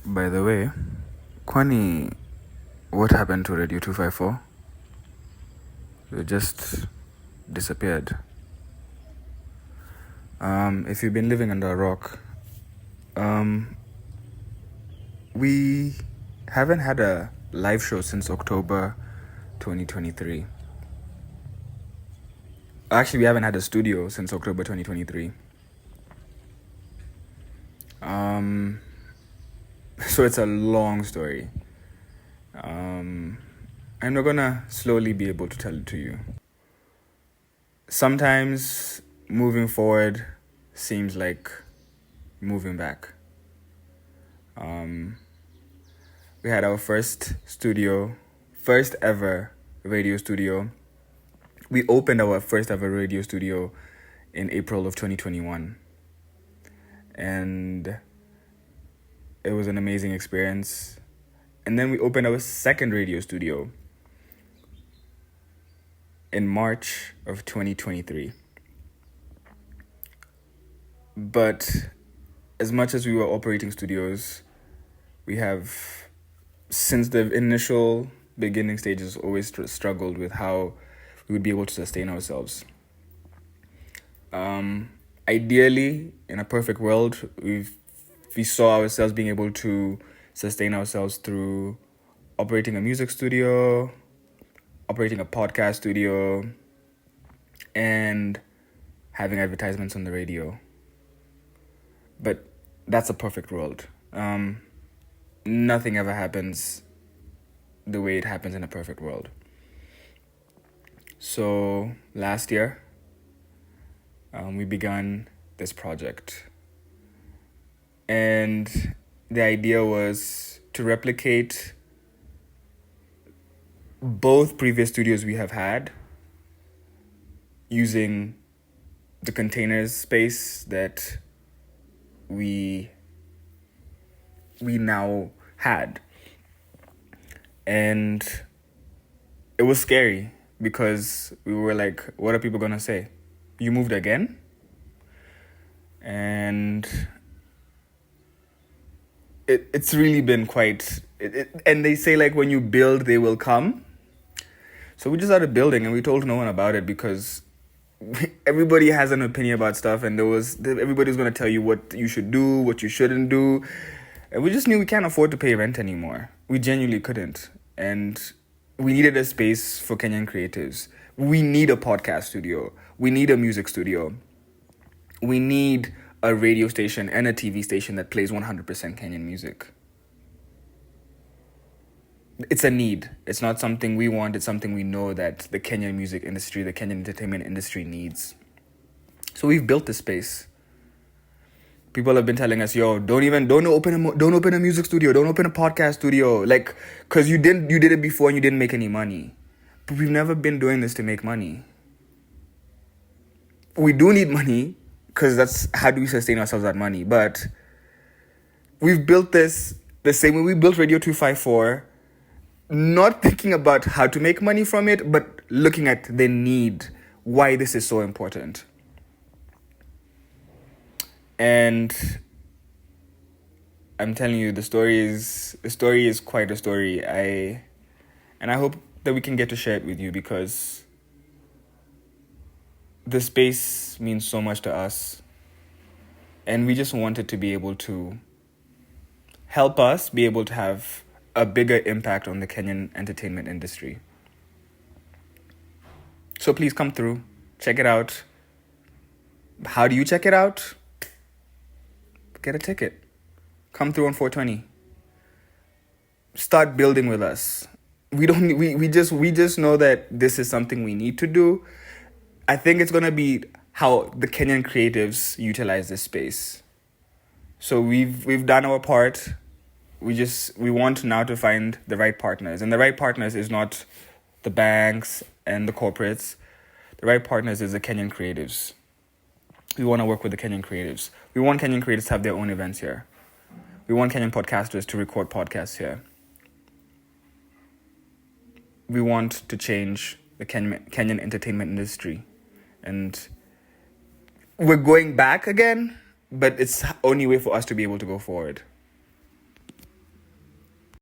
By the way, Kwani, what happened to Radio 254? It just disappeared. If you've been living under a rock, we haven't had a live show since October 2023. Actually, we haven't had a studio since October 2023. So it's a long story. And we're gonna slowly be able to tell it to you. Sometimes moving forward seems like moving back. We had our first ever radio studio. We opened our first ever radio studio in April of 2021. And it was an amazing experience. And then we opened our second radio studio in March of 2023. But as much as we were operating studios, we have, since the initial beginning stages, always struggled with how we would be able to sustain ourselves. Ideally, in a perfect world, we saw ourselves being able to sustain ourselves through operating a music studio, operating a podcast studio, and having advertisements on the radio. But that's a perfect world. Nothing ever happens the way it happens in a perfect world. So last year, we began this project. And the idea was to replicate both previous studios we have had using the containers space that we now had. And it was scary because we were like, what are people gonna say? You moved again? And it's really been quite... and they say, like, when you build, they will come. So we just started building, and we told no one about it because everybody has an opinion about stuff, and everybody's going to tell you what you should do, what you shouldn't do. And we just knew we can't afford to pay rent anymore. We genuinely couldn't. And we needed a space for Kenyan creatives. We need a podcast studio. We need a music studio. We need a radio station and a TV station that plays 100% Kenyan music. It's a need. It's not something we want. It's something we know that the Kenyan music industry, the Kenyan entertainment industry needs. So we've built this space. People have been telling us, "Yo, don't open a music studio. Don't open a podcast studio." Like, cause you did it before and you didn't make any money. But we've never been doing this to make money. We do need money, because that's how do we sustain ourselves that money. But we've built this the same way we built Radio 254, not thinking about how to make money from it, but looking at the need, why this is so important. And I'm telling you, the story is quite a story. I hope that we can get to share it with you, because the space means so much to us. And we just wanted to be able to help us be able to have a bigger impact on the Kenyan entertainment industry. So please come through, check it out. How do you check it out? Get a ticket. Come through on 420. Start building with us. We just know that this is something we need to do. I think it's gonna be how the Kenyan creatives utilize this space. So we've done our part. We want now to find the right partners. And the right partners is not the banks and the corporates. The right partners is the Kenyan creatives. We want to work with the Kenyan creatives. We want Kenyan creatives to have their own events here. We want Kenyan podcasters to record podcasts here. We want to change the Kenyan entertainment industry. And we're going back again, but it's the only way for us to be able to go forward.